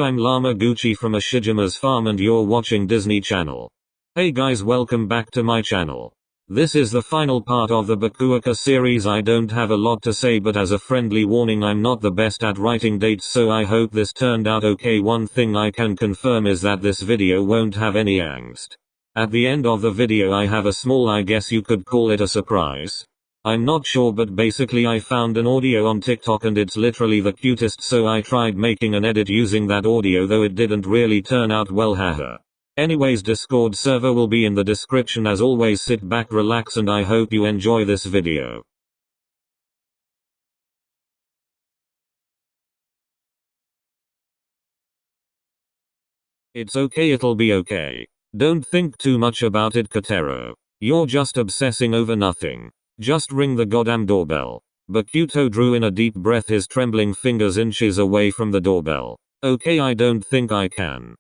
I'm Llama Gucci from Ashijima's farm and you're watching Disney Channel. Hey guys, welcome back to my channel. This is the final part of the bokuaka series. I don't have a lot to say, but as a friendly warning, I'm not the best at writing dates, so I hope this turned out okay. One thing I can confirm is that this video won't have any angst. At the end of the video I have a small, I guess you could call it a surprise. I'm not sure, but basically I found an audio on TikTok and it's literally the cutest, so I tried making an edit using that audio, though it didn't really turn out well, haha. Anyways, Discord server will be in the description. As always, sit back, relax, and I hope you enjoy this video. It's okay, it'll be okay. Don't think too much about it, Kotaro. You're just obsessing over nothing. Just ring the goddamn doorbell. Bokuto drew in a deep breath, his trembling fingers inches away from the doorbell. Okay, I don't think I can.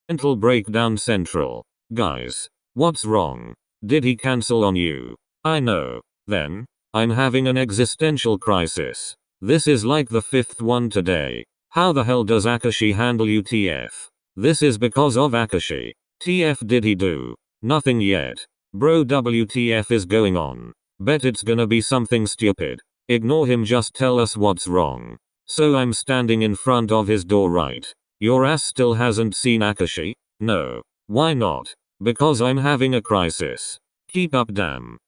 Mental breakdown central. Guys, what's wrong? Did he cancel on you? I know. Then, I'm having an existential crisis. This is like the 5th one today. How the hell does Akashi handle you, TF? This is because of Akashi. TF did he do? Nothing yet. Bro, WTF is going on? Bet it's gonna be something stupid. Ignore him, just tell us what's wrong. So I'm standing in front of his door, right? Your ass still hasn't seen Akashi? No. Why not? Because I'm having a crisis. Keep up, damn.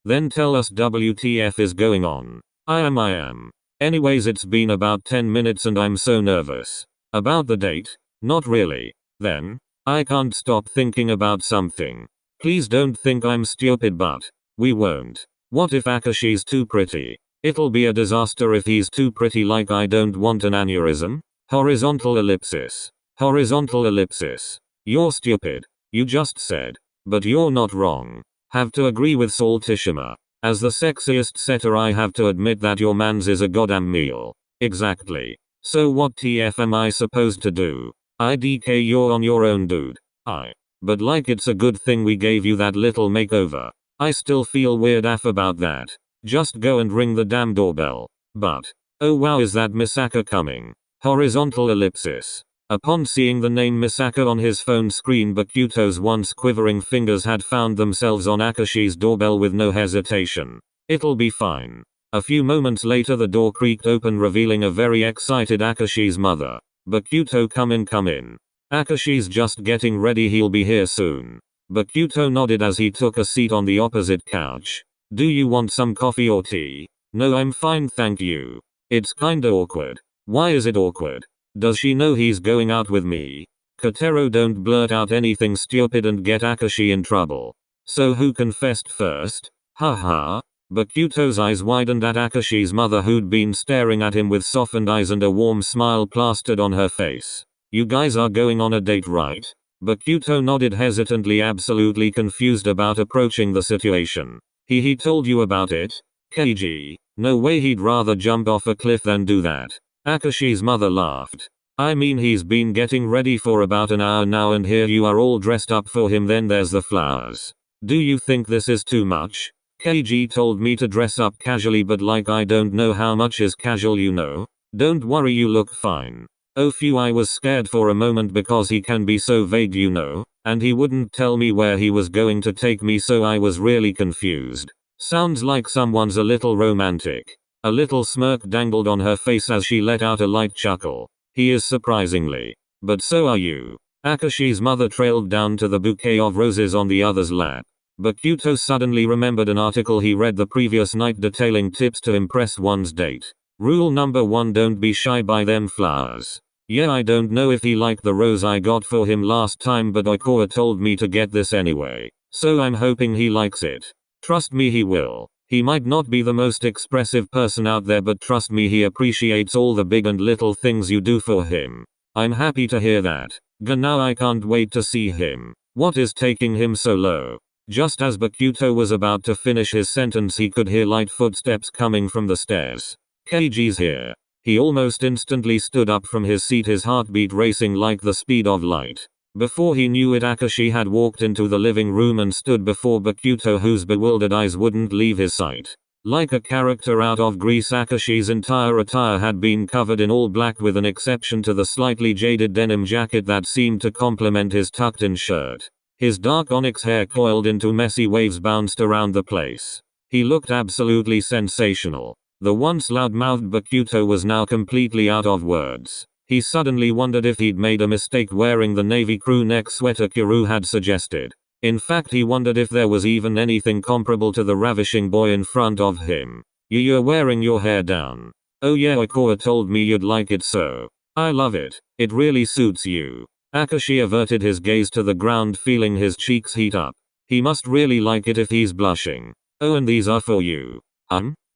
Then tell us WTF is going on. I am. Anyways, it's been about 10 minutes and I'm so nervous. About the date? Not really. Then, I can't stop thinking about something. Please don't think I'm stupid, but we won't. What if Akashi's too pretty? It'll be a disaster if he's too pretty, like I don't want an aneurysm. Horizontal ellipsis. Horizontal ellipsis. You're stupid. You just said. But you're not wrong. Have to agree with Saltishima. As the sexiest setter, I have to admit that your man's is a goddamn meal. Exactly. So what TF am I supposed to do? IDK, you're on your own, dude. But like, it's a good thing we gave you that little makeover. I still feel weird af about that. Just go and ring the damn doorbell. But, oh wow, is that Misaka coming? Horizontal ellipsis. Upon seeing the name Misaka on his phone screen, Bokuto's once quivering fingers had found themselves on Akashi's doorbell with no hesitation. It'll be fine. A few moments later the door creaked open, revealing a very excited Akashi's mother. Bokuto, come in. Akashi's just getting ready, he'll be here soon. Bokuto nodded as he took a seat on the opposite couch. Do you want some coffee or tea? No, I'm fine, thank you. It's kinda awkward. Why is it awkward? Does she know he's going out with me? Kotaro, don't blurt out anything stupid and get Akashi in trouble. So who confessed first? Haha. Bokuto's eyes widened at Akashi's mother, who'd been staring at him with softened eyes and a warm smile plastered on her face. You guys are going on a date, right? Bokuto nodded hesitantly, absolutely confused about approaching the situation. He told you about it? KG. No way, he'd rather jump off a cliff than do that. Akashi's mother laughed. I mean, he's been getting ready for about an hour now and here you are all dressed up for him, then there's the flowers. Do you think this is too much? KG told me to dress up casually, but like, I don't know how much is casual, you know? Don't worry, you look fine. Oh phew, I was scared for a moment because he can be so vague, you know, and he wouldn't tell me where he was going to take me, so I was really confused. Sounds like someone's a little romantic. A little smirk dangled on her face as she let out a light chuckle. He is, surprisingly. But so are you. Akashi's mother trailed down to the bouquet of roses on the other's lap. Bokuto suddenly remembered an article he read the previous night detailing tips to impress one's date. Rule number 1, don't be shy, buy them flowers. Yeah, I don't know if he liked the rose I got for him last time, but Oikawa told me to get this anyway. So I'm hoping he likes it. Trust me, he will. He might not be the most expressive person out there, but trust me, he appreciates all the big and little things you do for him. I'm happy to hear that. Now I can't wait to see him. What is taking him so low? Just as Bokuto was about to finish his sentence, he could hear light footsteps coming from the stairs. KG's here. He almost instantly stood up from his seat, his heartbeat racing like the speed of light. Before he knew it, Akashi had walked into the living room and stood before Bokuto, whose bewildered eyes wouldn't leave his sight. Like a character out of Grease, Akashi's entire attire had been covered in all black with an exception to the slightly jaded denim jacket that seemed to complement his tucked-in shirt. His dark onyx hair coiled into messy waves bounced around the place. He looked absolutely sensational. The once loud-mouthed Bokuto was now completely out of words. He suddenly wondered if he'd made a mistake wearing the navy crew neck sweater Kiryu had suggested. In fact, he wondered if there was even anything comparable to the ravishing boy in front of him. You're wearing your hair down. Oh yeah, Ikoa told me you'd like it, so I love it. It really suits you. Akashi averted his gaze to the ground, feeling his cheeks heat up. He must really like it if he's blushing. Oh, and these are for you.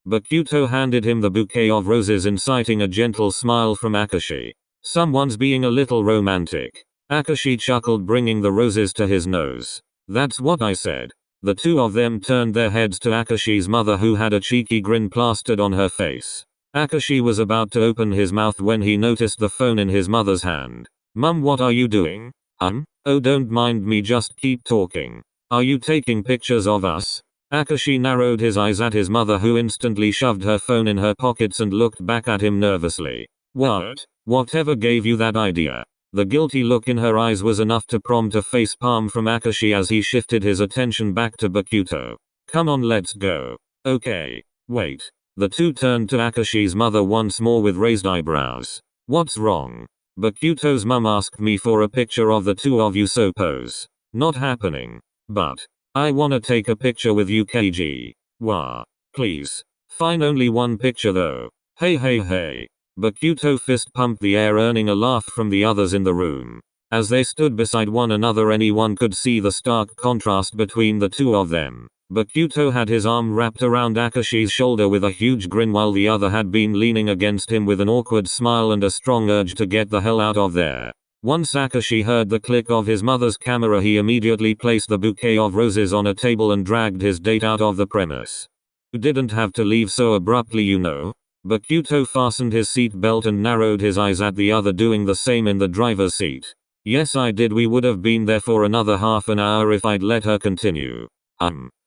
Bokuto handed him the bouquet of roses, inciting a gentle smile from Akashi. Someone's being a little romantic. Akashi chuckled, bringing the roses to his nose. That's what I said. The two of them turned their heads to Akashi's mother, who had a cheeky grin plastered on her face. Akashi was about to open his mouth when he noticed the phone in his mother's hand. Mum, what are you doing? Oh, don't mind me, just keep talking. Are you taking pictures of us? Akashi narrowed his eyes at his mother, who instantly shoved her phone in her pockets and looked back at him nervously. What? Whatever gave you that idea? The guilty look in her eyes was enough to prompt a facepalm from Akashi as he shifted his attention back to Bokuto. Come on, let's go. Okay. Wait. The two turned to Akashi's mother once more with raised eyebrows. What's wrong? Bokuto's mum asked me for a picture of the two of you, so pose. Not happening. But I wanna take a picture with you, KG. Wah. Please. Fine, only one picture though. Hey. Bokuto fist pumped the air, earning a laugh from the others in the room. As they stood beside one another, anyone could see the stark contrast between the two of them. Bokuto had his arm wrapped around Akashi's shoulder with a huge grin, while the other had been leaning against him with an awkward smile and a strong urge to get the hell out of there. Once Akashi heard the click of his mother's camera, he immediately placed the bouquet of roses on a table and dragged his date out of the premise. You didn't have to leave so abruptly, you know. Bokuto fastened his seat belt and narrowed his eyes at the other, doing the same in the driver's seat. Yes, I did. We would have been there for another half an hour if I'd let her continue.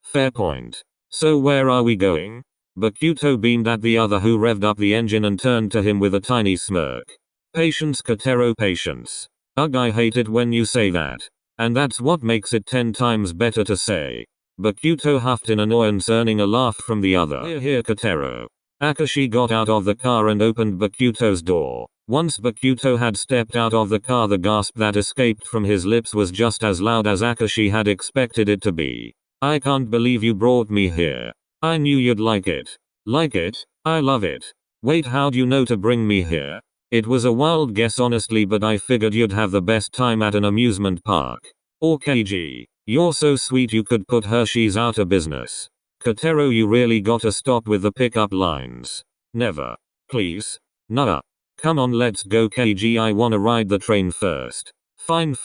Fair point. So where are we going? Bokuto beamed at the other, who revved up the engine and turned to him with a tiny smirk. Patience, Kotaro, patience. Ugh, I hate it when you say that. And that's what makes it 10 times better to say. Bokuto huffed in annoyance, earning a laugh from the other. Here, Kotaro. Akashi got out of the car and opened Bokuto's door. Once Bokuto had stepped out of the car, the gasp that escaped from his lips was just as loud as Akashi had expected it to be. I can't believe you brought me here. I knew you'd like it. Like it? I love it. Wait, how'd you know to bring me here? It was a wild guess honestly, but I figured you'd have the best time at an amusement park. Or KG. You're so sweet you could put Hershey's out of business. Kotaro, you really gotta stop with the pickup lines. Never. Please. Nah. Come on, let's go, KG. I wanna ride the train first. Fine.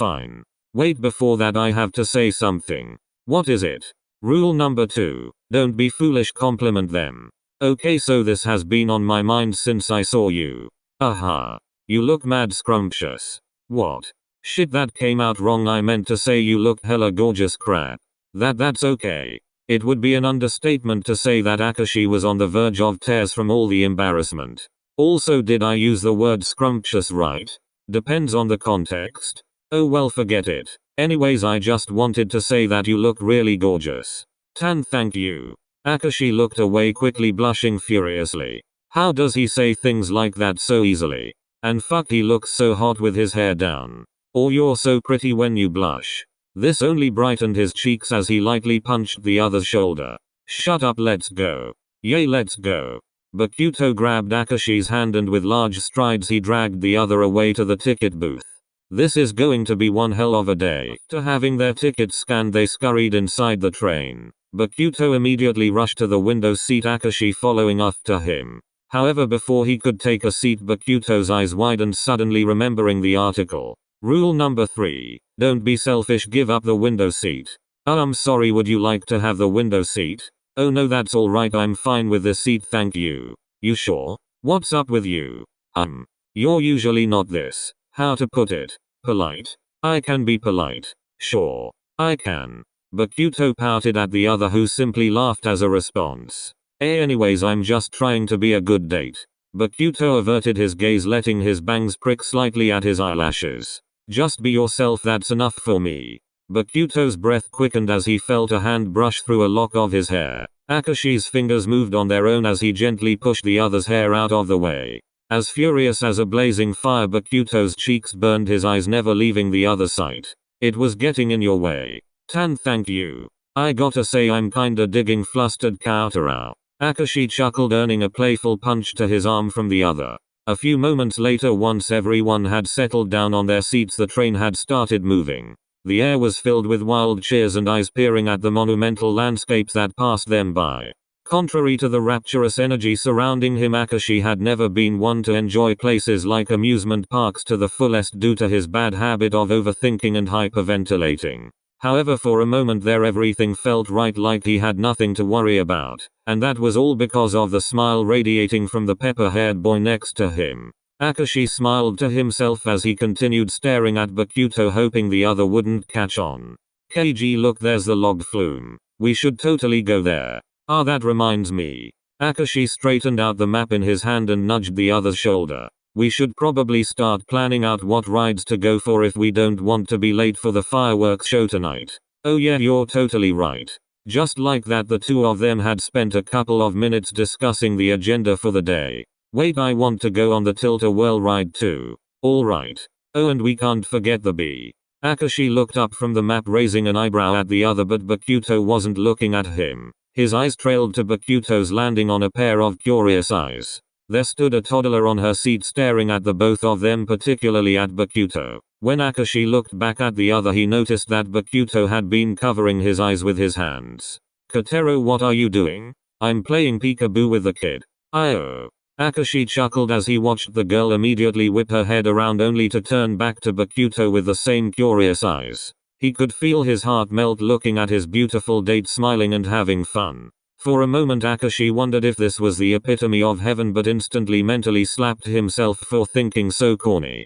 Wait, before that I have to say something. What is it? Rule number 2. Don't be foolish, compliment them. Okay, so this has been on my mind since I saw you. Aha. You look mad scrumptious. What? Shit, that came out wrong. I meant to say you look hella gorgeous. Crap. That's okay. It would be an understatement to say that Akashi was on the verge of tears from all the embarrassment. Also, did I use the word scrumptious right? Depends on the context. Oh well, forget it. Anyways, I just wanted to say that you look really gorgeous. Thank you. Akashi looked away quickly, blushing furiously. How does he say things like that so easily? And fuck, he looks so hot with his hair down. Or you're so pretty when you blush. This only brightened his cheeks as he lightly punched the other's shoulder. Shut up, let's go. Yay, let's go. Bokuto grabbed Akashi's hand and with large strides he dragged the other away to the ticket booth. This is going to be one hell of a day. After having their tickets scanned, they scurried inside the train. Bokuto immediately rushed to the window seat, Akashi following after him. However, before he could take a seat, Bokuto's eyes widened, suddenly remembering the article. Rule number 3. Don't be selfish, give up the window seat. I'm sorry, would you like to have the window seat? Oh no, that's alright, I'm fine with this seat, thank you. You sure? What's up with you? You're usually not this. How to put it? Polite? I can be polite. Sure. I can. Bokuto pouted at the other, who simply laughed as a response. Anyways, I'm just trying to be a good date. Bokuto averted his gaze, letting his bangs prick slightly at his eyelashes. Just be yourself, that's enough for me. Bokuto's breath quickened as he felt a hand brush through a lock of his hair. Akashi's fingers moved on their own as he gently pushed the other's hair out of the way. As furious as a blazing fire, Bokuto's cheeks burned, his eyes never leaving the other sight. It was getting in your way. Thank you. I gotta say I'm kinda digging flustered Kaotarao. Akashi chuckled, earning a playful punch to his arm from the other. A few moments later, once everyone had settled down on their seats, the train had started moving. The air was filled with wild cheers and eyes peering at the monumental landscapes that passed them by. Contrary to the rapturous energy surrounding him, Akashi had never been one to enjoy places like amusement parks to the fullest due to his bad habit of overthinking and hyperventilating. However, for a moment there everything felt right, like he had nothing to worry about, and that was all because of the smile radiating from the pepper-haired boy next to him. Akashi smiled to himself as he continued staring at Bokuto, hoping the other wouldn't catch on. KG, look, there's the log flume. We should totally go there. Ah, that reminds me. Akashi straightened out the map in his hand and nudged the other's shoulder. We should probably start planning out what rides to go for if we don't want to be late for the fireworks show tonight. Oh yeah, you're totally right. Just like that, the two of them had spent a couple of minutes discussing the agenda for the day. Wait, I want to go on the tilt-a-whirl ride too. Alright. Oh, and we can't forget the bee. Akashi looked up from the map, raising an eyebrow at the other, but Bokuto wasn't looking at him. His eyes trailed to Bokuto's, landing on a pair of curious eyes. There stood a toddler on her seat staring at the both of them, particularly at Bokuto. When Akashi looked back at the other, he noticed that Bokuto had been covering his eyes with his hands. Kotaro, what are you doing? I'm playing peekaboo with the kid. Oh. Akashi chuckled as he watched the girl immediately whip her head around, only to turn back to Bokuto with the same curious eyes. He could feel his heart melt looking at his beautiful date smiling and having fun. For a moment Akashi wondered if this was the epitome of heaven, but instantly mentally slapped himself for thinking so corny.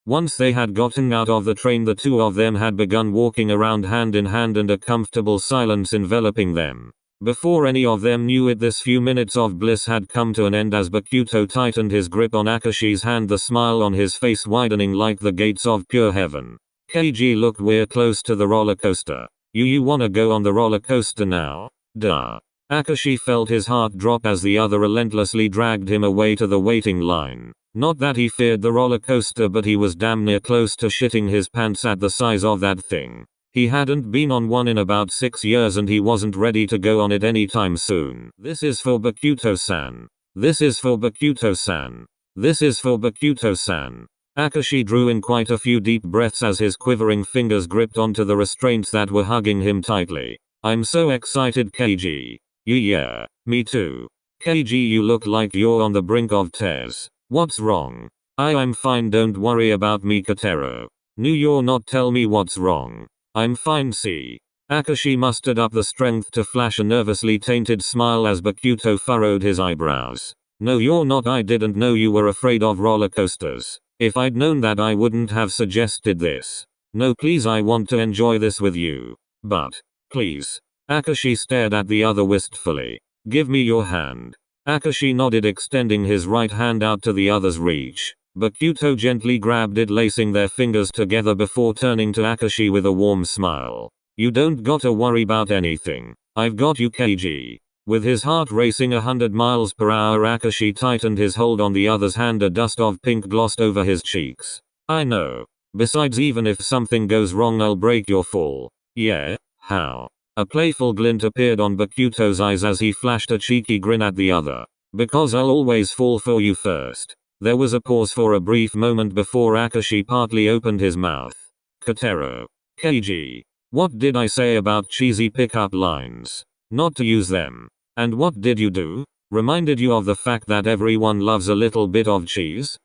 Once they had gotten out of the train, the two of them had begun walking around hand in hand, and a comfortable silence enveloping them. Before any of them knew it, this few minutes of bliss had come to an end as Bokuto tightened his grip on Akashi's hand, the smile on his face widening like the gates of pure heaven. KG, look, we're close to the roller coaster. You wanna go on the roller coaster now? Duh. Akashi felt his heart drop as the other relentlessly dragged him away to the waiting line. Not that he feared the roller coaster, but he was damn near close to shitting his pants at the size of that thing. He hadn't been on one in about 6 years and he wasn't ready to go on it anytime soon. This is for Bokuto-san. This is for Bokuto-san. This is for Bokuto-san. Akashi drew in quite a few deep breaths as his quivering fingers gripped onto the restraints that were hugging him tightly. I'm so excited, KG. Yeah, me too. KG, you look like you're on the brink of tears. What's wrong? I'm fine, don't worry about me, Kotaro. No, you're not, tell me what's wrong. I'm fine, see. Akashi mustered up the strength to flash a nervously tainted smile as Bokuto furrowed his eyebrows. No, you're not, I didn't know you were afraid of roller coasters. If I'd known that, I wouldn't have suggested this. No, please, I want to enjoy this with you. But, please. Akashi stared at the other wistfully. Give me your hand. Akashi nodded, extending his right hand out to the other's reach. Bokuto gently grabbed it, lacing their fingers together before turning to Akashi with a warm smile. You don't gotta worry about anything. I've got you, KG. With his heart racing 100 miles per hour, Akashi tightened his hold on the other's hand, a dust of pink glossed over his cheeks. I know. Besides, even if something goes wrong, I'll break your fall. Yeah? How? A playful glint appeared on Bokuto's eyes as he flashed a cheeky grin at the other. Because I'll always fall for you first. There was a pause for a brief moment before Akashi partly opened his mouth. Kotaro. KG. What did I say about cheesy pickup lines? Not to use them. And what did you do? Reminded you of the fact that everyone loves a little bit of cheese?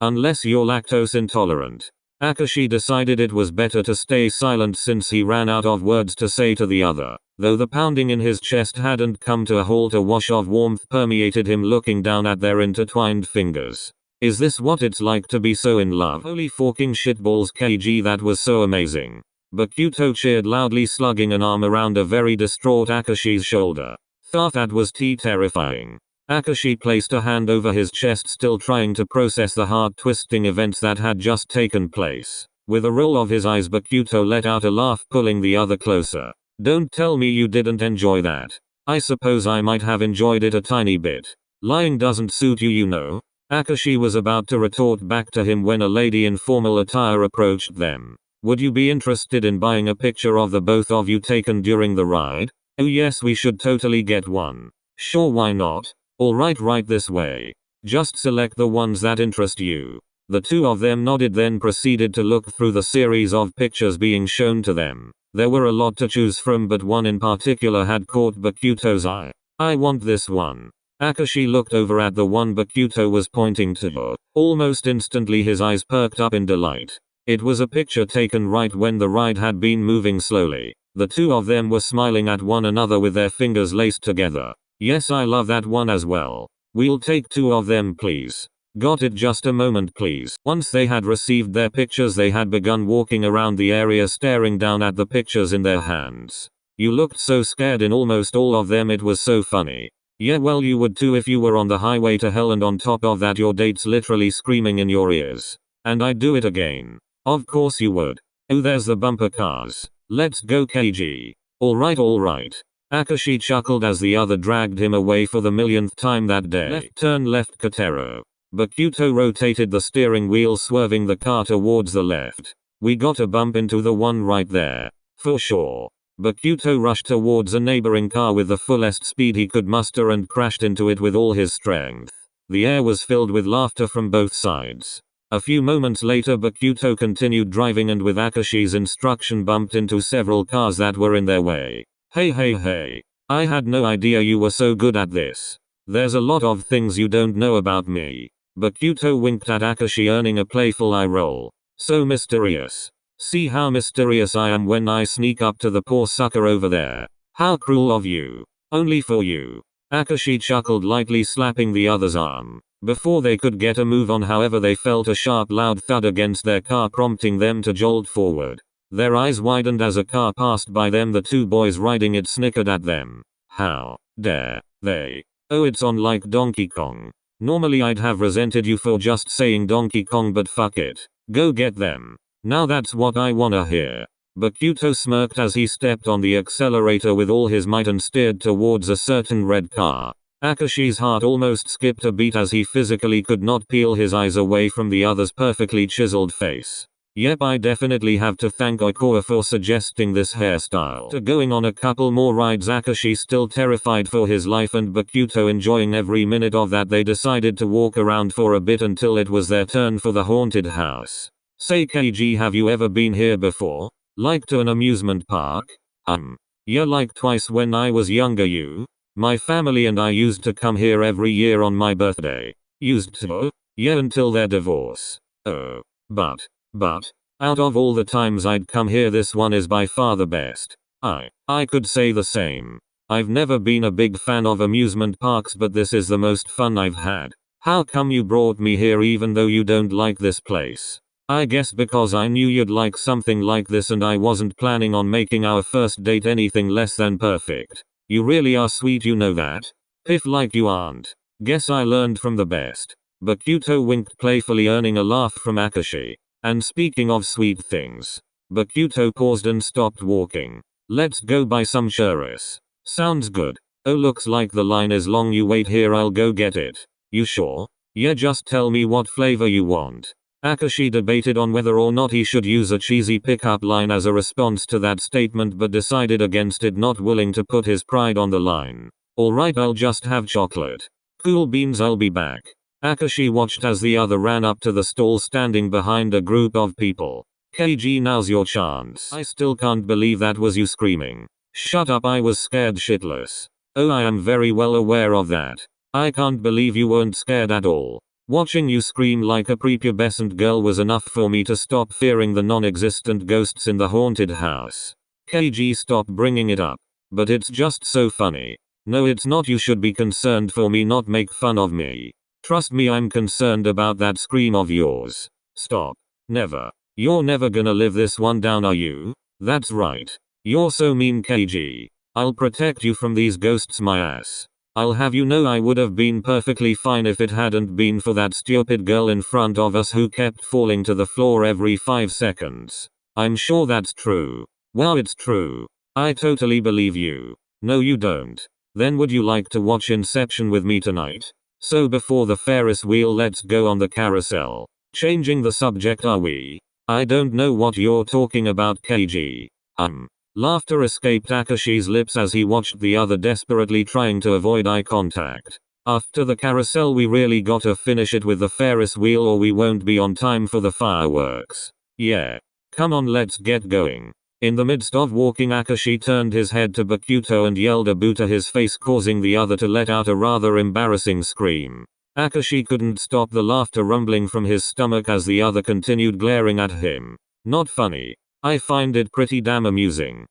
Unless you're lactose intolerant. Akashi decided it was better to stay silent since he ran out of words to say to the other. Though the pounding in his chest hadn't come to a halt, a wash of warmth permeated him, looking down at their intertwined fingers. Is this what it's like to be so in love? Holy forking shitballs, KG, that was so amazing. Bokuto cheered loudly, slugging an arm around a very distraught Akashi's shoulder. That was terrifying. Akashi placed a hand over his chest, still trying to process the heart-twisting events that had just taken place. With a roll of his eyes, Bokuto let out a laugh, pulling the other closer. Don't tell me you didn't enjoy that. I suppose I might have enjoyed it a tiny bit. Lying doesn't suit you, you know. Akashi was about to retort back to him when a lady in formal attire approached them. Would you be interested in buying a picture of the both of you taken during the ride? Oh yes, we should totally get one. Sure, why not? Alright, right this way. Just select the ones that interest you. The two of them nodded, then proceeded to look through the series of pictures being shown to them. There were a lot to choose from, but one in particular had caught Bokuto's eye. I want this one. Akashi looked over at the one Bokuto was pointing to. Almost instantly his eyes perked up in delight. It was a picture taken right when the ride had been moving slowly. The two of them were smiling at one another with their fingers laced together. Yes, I love that one as well. We'll take two of them, please. Got it, just a moment please. Once they had received their pictures, they had begun walking around the area, staring down at the pictures in their hands. You looked so scared in almost all of them, it was so funny. Yeah, well, you would too if you were on the highway to hell, and on top of that your date's literally screaming in your ears. And I'd do it again. Of course you would. Oh, there's the bumper cars. Let's go, KG. Alright. Akashi chuckled as the other dragged him away for the millionth time that day. Left turn left, Kotaro. Bokuto rotated the steering wheel, swerving the car towards the left. We got a bump into the one right there. For sure. Bokuto rushed towards a neighboring car with the fullest speed he could muster and crashed into it with all his strength. The air was filled with laughter from both sides. A few moments later, Bokuto continued driving and with Akashi's instruction bumped into several cars that were in their way. Hey. I had no idea you were so good at this. There's a lot of things you don't know about me. Bokuto winked at Akashi, earning a playful eye roll. So mysterious. See how mysterious I am when I sneak up to the poor sucker over there. How cruel of you. Only for you. Akashi chuckled lightly, slapping the other's arm. Before they could get a move on, however, they felt a sharp, loud thud against their car, prompting them to jolt forward. Their eyes widened as a car passed by them. The two boys riding it snickered at them. How dare they? Oh, it's on like Donkey Kong. Normally I'd have resented you for just saying Donkey Kong, but fuck it. Go get them. Now that's what I wanna hear. Bokuto smirked as he stepped on the accelerator with all his might and steered towards a certain red car. Akashi's heart almost skipped a beat as he physically could not peel his eyes away from the other's perfectly chiseled face. Yep, I definitely have to thank Oikawa for suggesting this hairstyle. To going on a couple more rides, Akashi still terrified for his life and Bokuto enjoying every minute of that, they decided to walk around for a bit until it was their turn for the haunted house. Say KG, have you ever been here before? Like to an amusement park? Yeah, like twice when I was younger. My family and I used to come here every year on my birthday. Used to? Yeah, until their divorce. Oh. But, out of all the times I'd come here, this one is by far the best. I could say the same. I've never been a big fan of amusement parks, but this is the most fun I've had. How come you brought me here even though you don't like this place? I guess because I knew you'd like something like this and I wasn't planning on making our first date anything less than perfect. You really are sweet, you know that? If like you aren't. Guess I learned from the best. Bokuto winked playfully, earning a laugh from Akashi. And speaking of sweet things. Bokuto paused and stopped walking. Let's go buy some churros. Sounds good. Oh, looks like the line is long. You wait here, I'll go get it. You sure? Yeah, just tell me what flavor you want. Akashi debated on whether or not he should use a cheesy pickup line as a response to that statement, but decided against it, not willing to put his pride on the line. Alright, I'll just have chocolate. Cool beans, I'll be back. Akashi watched as the other ran up to the stall, standing behind a group of people. KG, now's your chance. I still can't believe that was you screaming. Shut up, I was scared shitless. Oh, I am very well aware of that. I can't believe you weren't scared at all. Watching you scream like a prepubescent girl was enough for me to stop fearing the non-existent ghosts in the haunted house. KG, stop bringing it up. But it's just so funny. No, it's not. You should be concerned for me, not make fun of me. Trust me, I'm concerned about that scream of yours. Stop. Never. You're never gonna live this one down, are you? That's right. You're so mean, KG. I'll protect you from these ghosts, my ass. I'll have you know I would have been perfectly fine if it hadn't been for that stupid girl in front of us who kept falling to the floor every 5 seconds. I'm sure that's true. Wow, it's true. I totally believe you. No, you don't. Then would you like to watch Inception with me tonight? So before the Ferris wheel, let's go on the carousel. Changing the subject, are we? I don't know what you're talking about, KG. Laughter escaped Akashi's lips as he watched the other desperately trying to avoid eye contact. After the carousel, we really gotta finish it with the Ferris wheel or we won't be on time for the fireworks. Yeah. Come on, let's get going. In the midst of walking, Akashi turned his head to Bokuto and yelled a boo to his face, causing the other to let out a rather embarrassing scream. Akashi couldn't stop the laughter rumbling from his stomach as the other continued glaring at him. Not funny. I find it pretty damn amusing.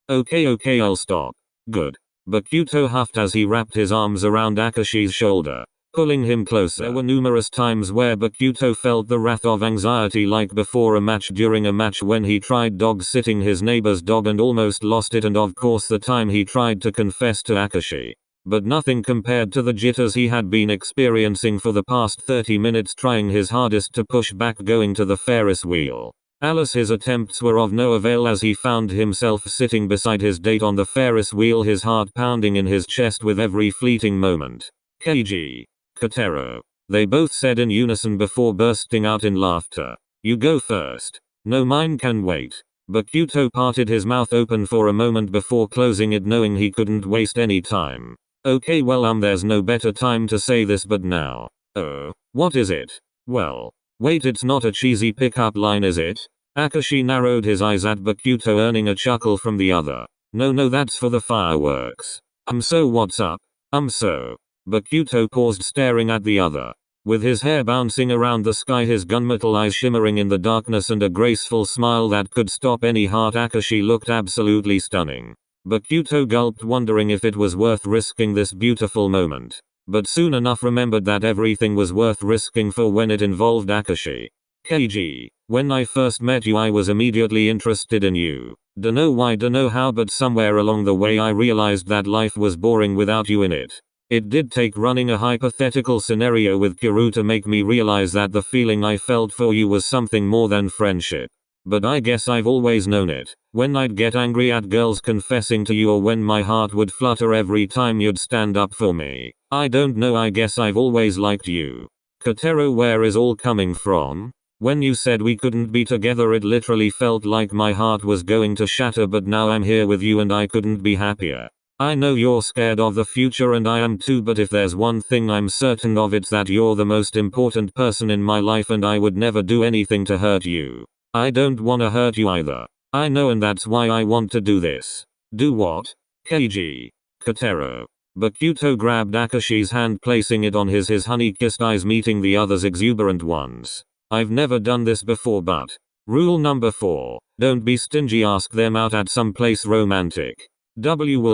Okay, I'll stop. Good. Bokuto huffed as he wrapped his arms around Akashi's shoulder, pulling him closer. There were numerous times where Bokuto felt the wrath of anxiety, like before a match, during a match when he tried dog sitting his neighbor's dog and almost lost it, and of course the time he tried to confess to Akashi. But nothing compared to the jitters he had been experiencing for the past 30 minutes trying his hardest to push back going to the Ferris wheel. His attempts were of no avail as he found himself sitting beside his date on the Ferris wheel, his heart pounding in his chest with every fleeting moment. KG. Kotaro. They both said in unison before bursting out in laughter. You go first. No, mine can wait. Bokuto parted his mouth open for a moment before closing it, knowing he couldn't waste any time. Okay, well, there's no better time to say this but now. Oh, what is it? Well, wait, it's not a cheesy pickup line, is it? Akashi narrowed his eyes at Bokuto, earning a chuckle from the other. No, that's for the fireworks. So what's up? So. Bokuto paused, staring at the other. With his hair bouncing around the sky, his gunmetal eyes shimmering in the darkness, and a graceful smile that could stop any heart, Akashi looked absolutely stunning. Bokuto gulped, wondering if it was worth risking this beautiful moment. But soon enough remembered that everything was worth risking for when it involved Akashi. KG. When I first met you, I was immediately interested in you. Dunno why, dunno how, but somewhere along the way I realized that life was boring without you in it. It did take running a hypothetical scenario with Kiru to make me realize that the feeling I felt for you was something more than friendship. But I guess I've always known it. When I'd get angry at girls confessing to you, or when my heart would flutter every time you'd stand up for me. I don't know, I guess I've always liked you. Kotaro, where is all coming from? When you said we couldn't be together, it literally felt like my heart was going to shatter, but now I'm here with you and I couldn't be happier. I know you're scared of the future and I am too, but if there's one thing I'm certain of, it's that you're the most important person in my life and I would never do anything to hurt you. I don't wanna hurt you either. I know, and that's why I want to do this. Do what? KG. Kotaro. Bokuto grabbed Akashi's hand, placing it on his honey-kissed eyes meeting the other's exuberant ones. I've never done this before, but. Rule number 4. Don't be stingy, ask them out at some place romantic. Will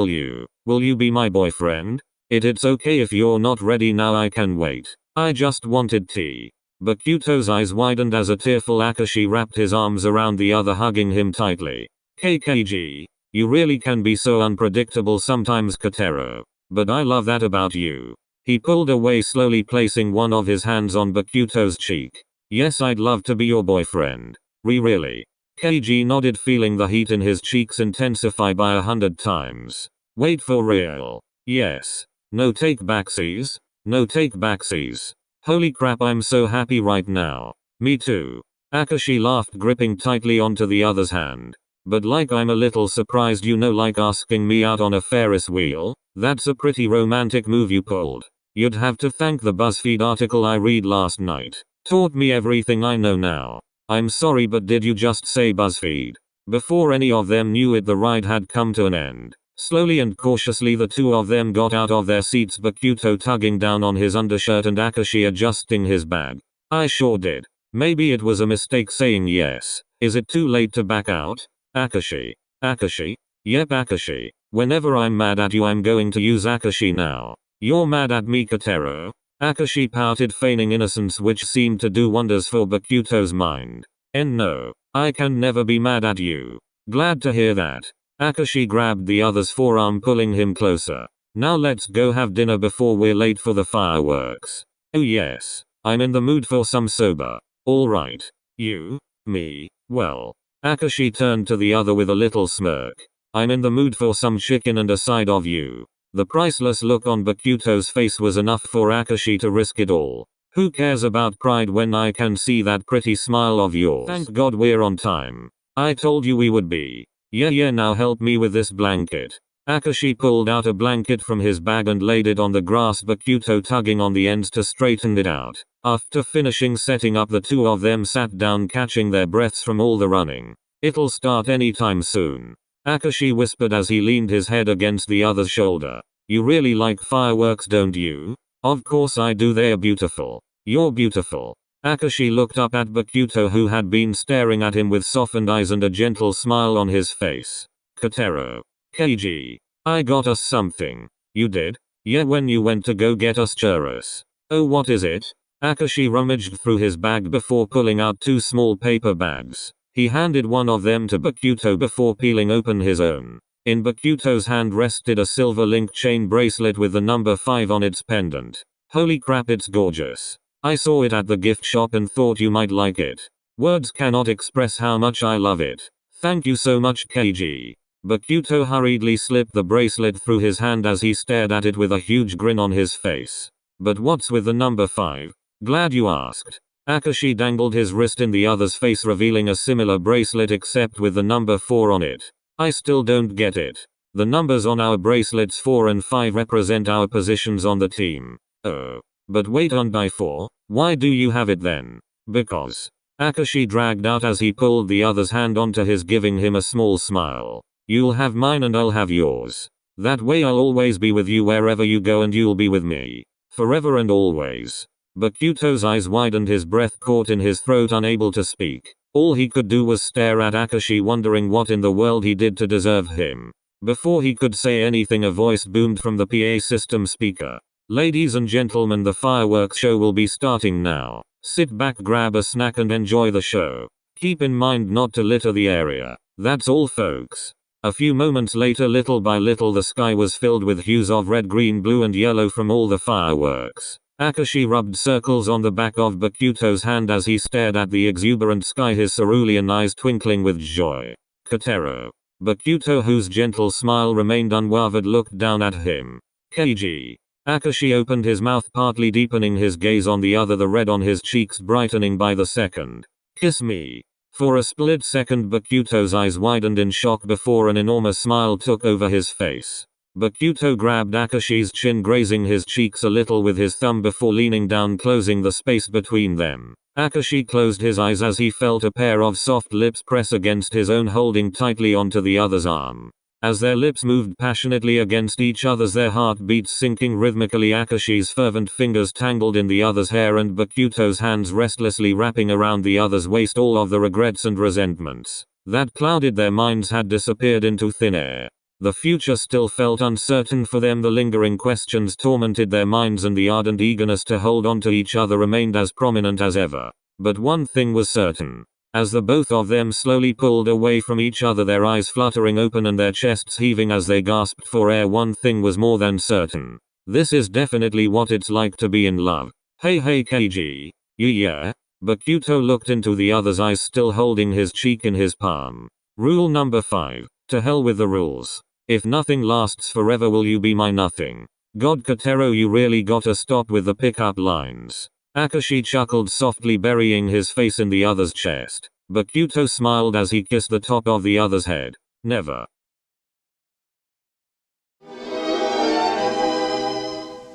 you be my boyfriend? It's okay if you're not ready now, I can wait. I just wanted tea. Bokuto's eyes widened as a tearful Akashi wrapped his arms around the other, hugging him tightly. KKG. You really can be so unpredictable sometimes, Kotaro. But I love that about you. He pulled away slowly, placing one of his hands on Bokuto's cheek. Yes, I'd love to be your boyfriend. Really? KG nodded, feeling the heat in his cheeks intensify by 100 times. Wait, for real? Yes. No take backsies? No take backsies. Holy crap, I'm so happy right now. Me too. Akashi laughed, gripping tightly onto the other's hand. But like, I'm a little surprised, like asking me out on a Ferris wheel? That's a pretty romantic move you pulled. You'd have to thank the BuzzFeed article I read last night. Taught me everything I know now. I'm sorry, but did you just say BuzzFeed? Before any of them knew it, the ride had come to an end. Slowly and cautiously the two of them got out of their seats, Bokuto tugging down on his undershirt and Akashi adjusting his bag. I sure did. Maybe it was a mistake saying yes. Is it too late to back out? Akashi. Akashi? Yep, Akashi. Whenever I'm mad at you, I'm going to use Akashi now. You're mad at me, Kotaro? Akashi pouted, feigning innocence, which seemed to do wonders for Bokuto's mind. No. I can never be mad at you. Glad to hear that. Akashi grabbed the other's forearm, pulling him closer. Now let's go have dinner before we're late for the fireworks. Oh yes. I'm in the mood for some soba. Alright. You? Me? Well. Akashi turned to the other with a little smirk. I'm in the mood for some chicken and a side of you. The priceless look on Bokuto's face was enough for Akashi to risk it all. Who cares about pride when I can see that pretty smile of yours? Thank God we're on time. I told you we would be. Yeah, now help me with this blanket. Akashi pulled out a blanket from his bag and laid it on the grass, Bokuto tugging on the ends to straighten it out. After finishing setting up, the two of them sat down, catching their breaths from all the running. It'll start anytime soon. Akashi whispered as he leaned his head against the other's shoulder. You really like fireworks, don't you? Of course I do, they're beautiful. You're beautiful. Akashi looked up at Bokuto, who had been staring at him with softened eyes and a gentle smile on his face. Kotaro. KG. I got us something. You did? Yeah, when you went to go get us churros. Oh, what is it? Akashi rummaged through his bag before pulling out two small paper bags. He handed one of them to Bokuto before peeling open his own. In Bokuto's hand rested a silver link chain bracelet with the number 5 on its pendant. Holy crap, it's gorgeous. I saw it at the gift shop and thought you might like it. Words cannot express how much I love it. Thank you so much, KG. Bokuto hurriedly slipped the bracelet through his hand as he stared at it with a huge grin on his face. But what's with the number 5? Glad you asked. Akashi dangled his wrist in the other's face, revealing a similar bracelet except with the number 4 on it. I still don't get it. The numbers on our bracelets 4 and 5 represent our positions on the team. Oh. But wait, on by 4? Why do you have it then? Because. Akashi dragged out as he pulled the other's hand onto his, giving him a small smile. You'll have mine and I'll have yours. That way I'll always be with you wherever you go and you'll be with me. Forever and always. Bokuto's eyes widened, his breath caught in his throat, unable to speak. All he could do was stare at Akashi, wondering what in the world he did to deserve him. Before he could say anything, a voice boomed from the PA system speaker. Ladies and gentlemen, the fireworks show will be starting now. Sit back, grab a snack and enjoy the show. Keep in mind not to litter the area. That's all, folks. A few moments later, little by little, the sky was filled with hues of red, green, blue and yellow from all the fireworks. Akashi rubbed circles on the back of Bokuto's hand as he stared at the exuberant sky, his cerulean eyes twinkling with joy. Kotaro. Bokuto, whose gentle smile remained unwavered, looked down at him. KG. Akashi opened his mouth, partly deepening his gaze on the other, the red on his cheeks brightening by the second. Kiss me. For a split second, Bokuto's eyes widened in shock before an enormous smile took over his face. Bokuto grabbed Akashi's chin, grazing his cheeks a little with his thumb before leaning down, closing the space between them. Akashi closed his eyes as he felt a pair of soft lips press against his own, holding tightly onto the other's arm. As their lips moved passionately against each other's, their heartbeats syncing rhythmically, Akashi's fervent fingers tangled in the other's hair and Bokuto's hands restlessly wrapping around the other's waist. All of the regrets and resentments that clouded their minds had disappeared into thin air. The future still felt uncertain for them. The lingering questions tormented their minds and the ardent eagerness to hold on to each other remained as prominent as ever. But one thing was certain. As the both of them slowly pulled away from each other, their eyes fluttering open and their chests heaving as they gasped for air, one thing was more than certain. This is definitely what it's like to be in love. Hey KG. Yeah? Bokuto looked into the other's eyes, still holding his cheek in his palm. Rule number 5. To hell with the rules. If nothing lasts forever, will you be my nothing? God, Kotaro, you really gotta stop with the pickup lines. Akashi chuckled softly, burying his face in the other's chest. Bokuto smiled as he kissed the top of the other's head. Never.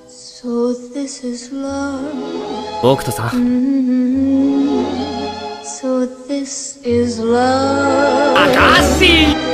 So this is love. 僕とさ So this is love. Akashi!